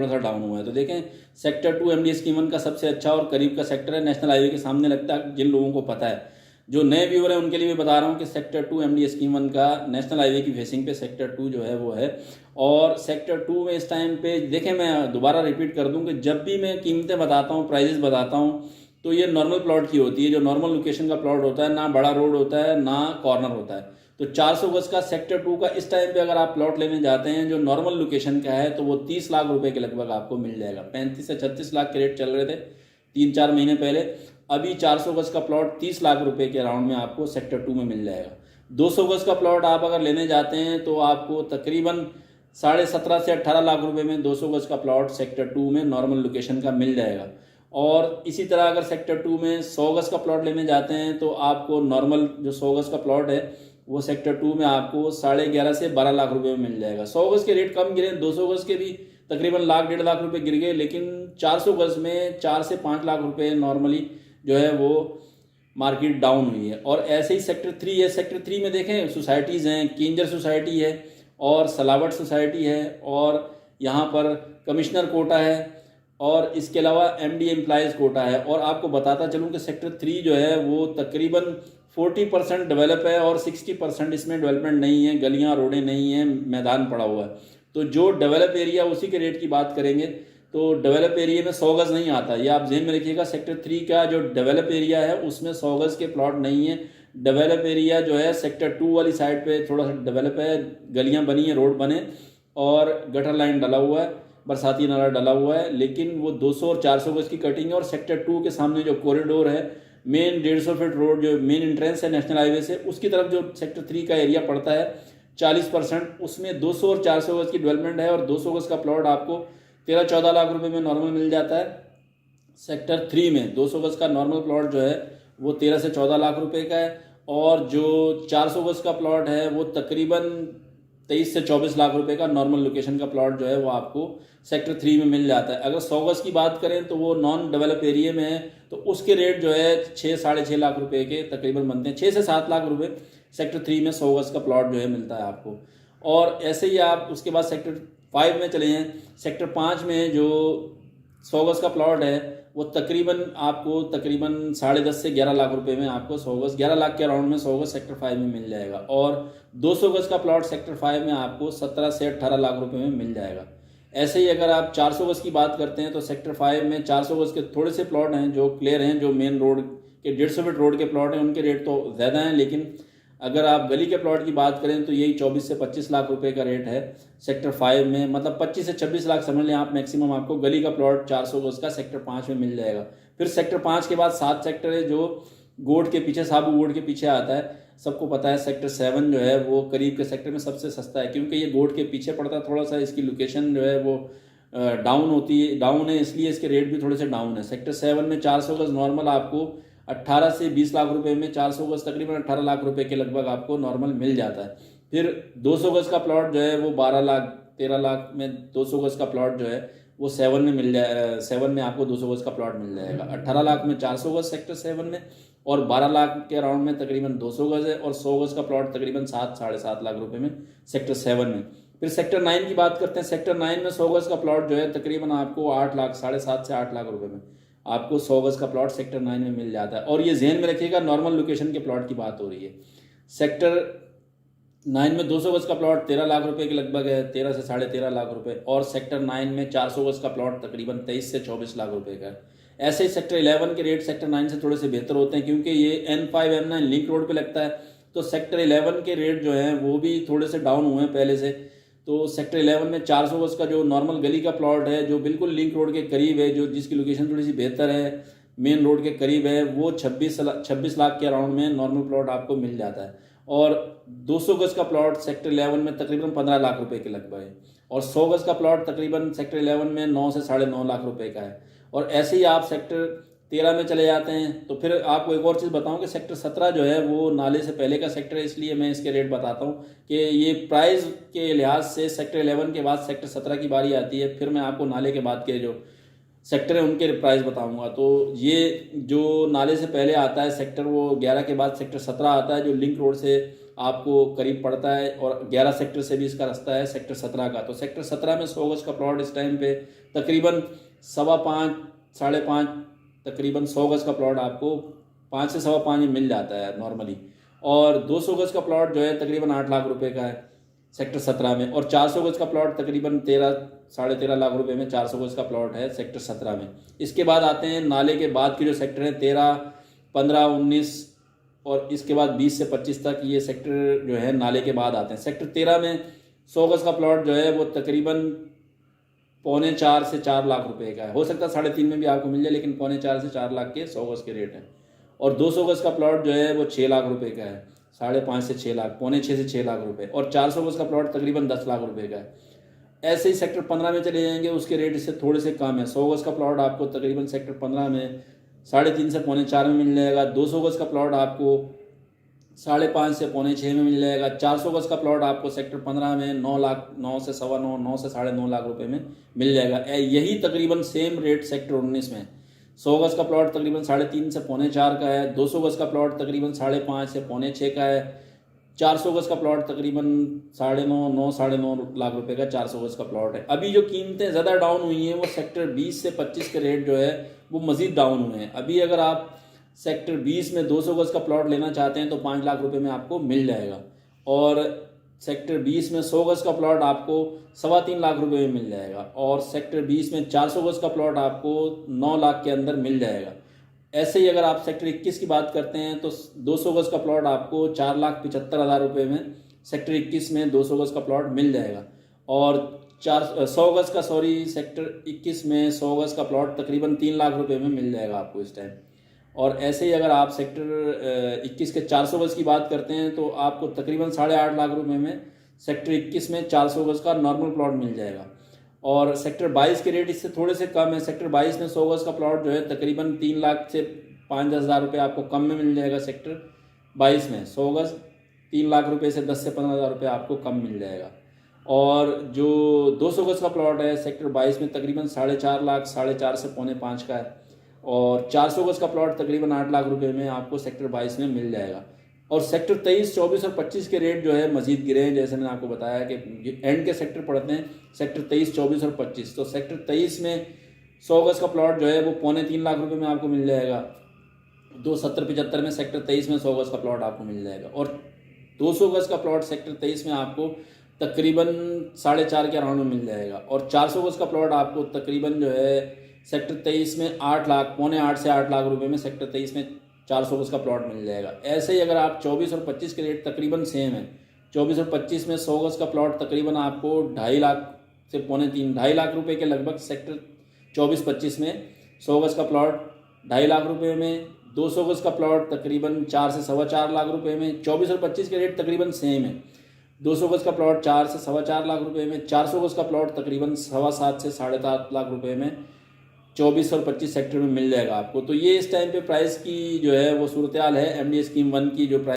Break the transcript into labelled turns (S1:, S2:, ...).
S1: थोड़ा सा डाउन हुआ है। तो देखें सेक्टर 2 एमडी स्कीम 1 का सबसे अच्छा और करीब का सेक्टर है, नेशनल हाईवे के सामने लगता है। जिन लोगों को पता है, जो नए व्यूअर हैं उनके लिए भी बता रहा हूँ कि सेक्टर 2 एमडी स्कीम 1 का नेशनल हाईवे की फेसिंग पे सेक्टर 2 जो है वो है। और सेक्टर 2 में इस टाइम पे देखें, मैं दोबारा रिपीट कर दूं कि जब भी मैं कीमतें बताता हूँ, प्राइजेस बताता हूँ, तो ये नॉर्मल प्लॉट की होती है, जो नॉर्मल लोकेशन का प्लॉट होता है, ना बड़ा रोड होता है ना कॉर्नर होता है। तो 400 गज का सेक्टर 2 का इस टाइम पे अगर आप प्लॉट लेने जाते हैं जो नॉर्मल लोकेशन का है, तो वो 30 लाख रुपए के लगभग आपको मिल जाएगा। 35 से 36 लाख के रेट चल रहे थे 3-4 महीने पहले। अभी 400 गज का प्लॉट 30 लाख रुपए के अराउंड में आपको सेक्टर 2 में मिल जाएगा। 200 गज का प्लॉट आप अगर लेने जाते हैं तो आपको तकरीबन 17.5 से 18 लाख रुपए में 200 गज का प्लॉट सेक्टर 2 में नॉर्मल लोकेशन का मिल जाएगा। और इसी तरह अगर सेक्टर 2 में 100 गज का प्लॉट लेने जाते हैं तो आपको नॉर्मल जो 100 गज का प्लॉट है वो सेक्टर 2 में आपको 11.5 से 12 लाख रुपए में मिल जाएगा। 100 गज के रेट कम गिरे, 200 गज के भी तकरीबन लाख 1.5 लाख रुपए गिर गए, लेकिन 400 गज में 4 से 5 लाख रुपए नॉर्मली जो है वो मार्केट डाउन हुई है। और ऐसे ही सेक्टर 3 है। सेक्टर 3 में देखें सोसाइटीज़ हैं, किंजर सोसाइटी है और सलावट सोसाइटी है और यहाँ पर कमिश्नर कोटा है और इसके अलावा एमडी एम्प्लॉयज़ कोटा है। और आपको बताता चलूँ कि सेक्टर 3 जो है वो तकरीबन 40% डेवलप है और 60% इसमें डेवलपमेंट नहीं है, गलियां रोडें नहीं हैं, मैदान पड़ा हुआ है। तो जो डेवलप एरिया उसी के रेट की बात करेंगे तो डेवलप एरिया में 100 गज नहीं आता, ये आप ध्यान में रखिएगा। सेक्टर 3 का जो डेवलप एरिया है उसमें 100 गज के प्लॉट नहीं है। डेवलप एरिया जो है सेक्टर 2 वाली साइड पे थोड़ा सा डेवलप है, गलियां बनी हैं, रोड बने और गटर लाइन डला हुआ है, बरसाती नाला डला हुआ है, लेकिन वो 200 और 400 गज की कटिंग है। और सेक्टर 2 के सामने जो कॉरिडोर है, मेन 150 फीट रोड जो मेन एंट्रेंस है नेशनल हाईवे से, उसकी तरफ जो सेक्टर 3 का एरिया पड़ता है 40%, उसमें 200 और 400 गज की डेवलपमेंट है और 200 गज का प्लॉट आपको 13-14 लाख रुपए में नॉर्मल मिल जाता है। सेक्टर 3 में 200 गज का नॉर्मल प्लॉट जो है वो 13 से 14 लाख रुपए का है और जो 400 गज का प्लॉट है वो तकरीबन 23 से 24 लाख रुपए का नॉर्मल लोकेशन का प्लॉट जो है वो आपको सेक्टर 3 में मिल जाता है। अगर 100 गज की बात करें तो वो नॉन डेवलप एरिया में है, तो उसके रेट जो है 6-6.5 लाख रुपए के तकरीबन बनते हैं। 6 से 7 लाख रुपए सेक्टर 3 में 100 गज का प्लॉट जो है मिलता है आपको। और ऐसे ही आप उसके बाद सेक्टर 5 में चले हैं। सेक्टर 5 में जो 100 गज का प्लॉट है वो तकरीबन आपको तकरीबन 10.5 से 11 लाख रुपए में आपको 100 गज 11 लाख के अराउंड में 100 गज सेक्टर 5 में मिल जाएगा। और 200 गज का प्लॉट सेक्टर 5 में आपको 17 से 18 लाख रुपए में मिल जाएगा। ऐसे ही अगर आप 400 गज की बात करते हैं तो सेक्टर 5 में 400 गज के थोड़े से प्लॉट हैं जो क्लियर हैं, जो मेन रोड के 150 फीट रोड के प्लॉट हैं उनके रेट तो ज़्यादा हैं, लेकिन अगर आप गली के प्लॉट की बात करें तो यही 24 से 25 लाख रुपए का रेट है सेक्टर 5 में। मतलब 25 से 26 लाख समझ लें आप मैक्सिमम आपको गली का प्लॉट 400 गज का सेक्टर 5 में मिल जाएगा। फिर सेक्टर 5 के बाद 7 सेक्टर है जो गोड के पीछे, साबू गोड के पीछे आता है। सबको पता है सेक्टर 7 जो है वो करीब के सेक्टर में सबसे सस्ता है, क्योंकि ये गोड के पीछे पड़ता है। थोड़ा सा इसकी लोकेशन जो है वो डाउन होती है, डाउन है, इसलिए इसके रेट भी थोड़े से डाउन है। सेक्टर 7 में 400 गज नॉर्मल आपको 18 से 20 लाख रुपए में, 400 गज तकरीबन 18 लाख रुपए के लगभग आपको नॉर्मल मिल जाता है। फिर 200 गज का प्लॉट जो है वो 12 लाख 13 लाख में 200 गज का प्लॉट जो है वो 7 में मिल जाए, 7 में आपको 200 गज का प्लॉट मिल जाएगा। 18 लाख में 400 गज सेक्टर 7 में और 12 लाख के अराउंड में तकरीबन 200 गज है और 100 गज का प्लॉट तकरीबन 7-7.5 लाख रुपए में सेक्टर 7 में। फिर सेक्टर 9 की बात करते हैं। सेक्टर 9 में 100 गज का प्लॉट जो है तकरीबन आपको 8 लाख 7.5 से 8 लाख रुपए में आपको 100 गज का प्लॉट सेक्टर 9 में मिल जाता है। और ये ध्यान में रखिएगा नॉर्मल लोकेशन के प्लॉट की बात हो रही है। सेक्टर 9 में 200 गज का प्लॉट 13 लाख रुपए के लगभग है, 13 से 13.5 लाख रुपए। और सेक्टर 9 में 400 गज का प्लॉट तकरीबन 23 से 24 लाख रुपए का है। ऐसे ही सेक्टर 11 के रेट सेक्टर 9 से थोड़े से बेहतर होते हैं, क्योंकि ये N5 M9 लिंक रोड पे लगता है। तो सेक्टर 11 के रेट जो हैं वो भी थोड़े से डाउन हुए हैं पहले से। तो सेक्टर 11 में 400 गज का जो नॉर्मल गली का प्लॉट है, जो बिल्कुल लिंक रोड के करीब है, जो जिसकी लोकेशन थोड़ी सी बेहतर है, मेन रोड के करीब है, वो 26 लाख के अराउंड में नॉर्मल प्लॉट आपको मिल जाता है। और 200 गज का प्लॉट सेक्टर 11 में तकरीबन 15 लाख रुपए के लगभग है और 100 गज का प्लॉट तकरीबन सेक्टर 11 में 9 से 9.5 लाख रुपए का है। और ऐसे ही आप सेक्टर 13 में चले जाते हैं तो फिर आपको एक और चीज़ बताऊं कि सेक्टर 17 जो है वो नाले से पहले का सेक्टर है, इसलिए मैं इसके रेट बताता हूं कि ये प्राइस के लिहाज से सेक्टर 11 के बाद सेक्टर 17 की बारी आती है। फिर मैं आपको नाले के बाद के जो सेक्टर है उनके प्राइस बताऊंगा। तो ये जो नाले से पहले आता है सेक्टर वो 11 के बाद सेक्टर 17 आता है, जो लिंक रोड से आपको करीब पड़ता है, और 11 सेक्टर से भी इसका रास्ता है सेक्टर 17 का। तो सेक्टर 17 में 100 गज का प्लॉट इस टाइम पे तकरीबन 5.25 5.5 तकरीबन 100 गज का प्लॉट आपको 5 से 5.25 में मिल जाता है नॉर्मली। और 200 गज का प्लॉट जो है तकरीबन 8 लाख रुपए का है सेक्टर 17 में, और 400 गज का प्लॉट तकरीबन 13-13.5 लाख रुपए में 400 गज का प्लॉट है सेक्टर 17 में। इसके बाद आते हैं नाले के बाद के जो सेक्टर हैं 13, 15, 19 और इसके बाद 20 से 25 तक, ये सेक्टर जो है नाले के बाद आते हैं। सेक्टर 13 में 100 गज का प्लॉट जो है वो तकरीबन 3.25 से 4 लाख रुपए का है। हो सकता है 3.5 में भी आपको मिल जाए, लेकिन 3.25 से 4 लाख के 100 गज के रेट हैं। और 200 गज का प्लॉट जो है वो 6 लाख रुपए का है, 5.5 से 6 लाख, 5.25 से 6 लाख रुपए। और 400 गज का प्लॉट तकरीबन 10 लाख रुपए का है। ऐसे ही सेक्टर 15 में चले जाएंगे, उसके रेट इससे थोड़े से कम है। 100 गज का प्लॉट आपको तकरीबन सेक्टर 15 में 3.5 से 4.25 में मिल जाएगा। 200 गज का प्लॉट आपको 5.5 से 6.25 में मिल जाएगा। 400 गज का प्लॉट आपको सेक्टर 15 में 9 लाख, 9 से 9.25, 9 से 9.5 लाख रुपए में मिल जाएगा। यही तकरीबन सेम रेट सेक्टर 19 में 100 गज का प्लॉट तकरीबन 3.5 से 4.25 का है। 200 गज का प्लॉट तकरीबन 5.5 से 6.25 का है। 400 गज का प्लॉट तकरीबन 9.5 लाख रुपए का 400 गज का प्लॉट है। अभी जो कीमतें ज़्यादा डाउन हुई हैं वो सेक्टर 20 से 25 के रेट जो है वो मज़ीद डाउन हुए हैं। अभी अगर आप सेक्टर 20 में 200 गज का प्लॉट लेना चाहते हैं तो 5 लाख रुपए में आपको मिल जाएगा। और सेक्टर 20 में 100 गज का प्लॉट आपको 3.25 लाख रुपए में मिल जाएगा। और सेक्टर 20 में 400 गज का प्लॉट आपको 9 लाख के अंदर मिल जाएगा। ऐसे ही अगर आप सेक्टर 21 की बात करते हैं तो 200 गज का प्लॉट आपको 4,75,000 रुपये में सेक्टर 21 में 200 गज का प्लॉट मिल जाएगा। और 100 गज का सेक्टर 21 में 100 गज का प्लॉट तकरीबन 3 लाख रुपए में मिल जाएगा आपको इस टाइम। और ऐसे ही अगर आप सेक्टर 21 के 400 गज की बात करते हैं तो आपको तकरीबन 8.5 लाख रुपए में सेक्टर 21 में 400 गज का नॉर्मल प्लॉट मिल जाएगा। और सेक्टर 22 के रेट इससे थोड़े से कम है। सेक्टर 22 में 100 गज का प्लॉट जो है तकरीबन 3 लाख से 5-10 हज़ार रुपये आपको कम में मिल जाएगा। सेक्टर 22 में 100 गज 3 लाख रुपए से 10 से 15 हज़ार रुपये आपको कम मिल जाएगा। और जो 200 गज का प्लॉट है सेक्टर 22 में तकरीबन 4.5 लाख, 4.5 से 5.25 का है। और 400 गज का प्लॉट तकरीबन 8 लाख रुपए में आपको सेक्टर 22 में मिल जाएगा। और सेक्टर 23, 24 और 25 के रेट जो है मजीद गिरे हैं, जैसे मैंने आपको बताया कि एंड के सेक्टर पड़ते हैं सेक्टर 23, 24 और 25। तो सेक्टर 23 में 100 गज का प्लॉट जो है वो 3.25 लाख रुपए में आपको मिल जाएगा। 270-75 में सेक्टर 23 में 100 गज का प्लॉट आपको मिल जाएगा। और 200 गज का प्लॉट सेक्टर 23 में आपको तकरीबन 4.5 के अराउंड में मिल जाएगा। और 400 गज का प्लॉट आपको तकरीबन जो है सेक्टर 23 में 8 लाख, 7.25 से 8 लाख रुपए में सेक्टर 23 में 400 गज का प्लॉट मिल जाएगा। ऐसे ही अगर आप 24 और 25 के रेट तकरीबन सेम है। 24 और 25 में 100 गज का प्लॉट तकरीबन आपको 2.5 लाख से 2.5 लाख रुपए के लगभग सेक्टर 24-25 में 100 गज का प्लॉट 2.5 लाख रुपए में। 200 गज का प्लॉट तकरीबन 4 से 4.25 लाख रुपए में। 24 और 25 के रेट तकरीबन सेम है। 200 गज का प्लॉट 4 से 4.25 लाख रुपए में। 400 गज का प्लॉट तकरीबन 7.25 से 7.5 लाख रुपए में 24 और 25 सेक्टर में मिल जाएगा आपको। तो ये इस टाइम पे प्राइस की जो है वो सूरत हाल है एमडीए स्कीम 1 की जो प्राइस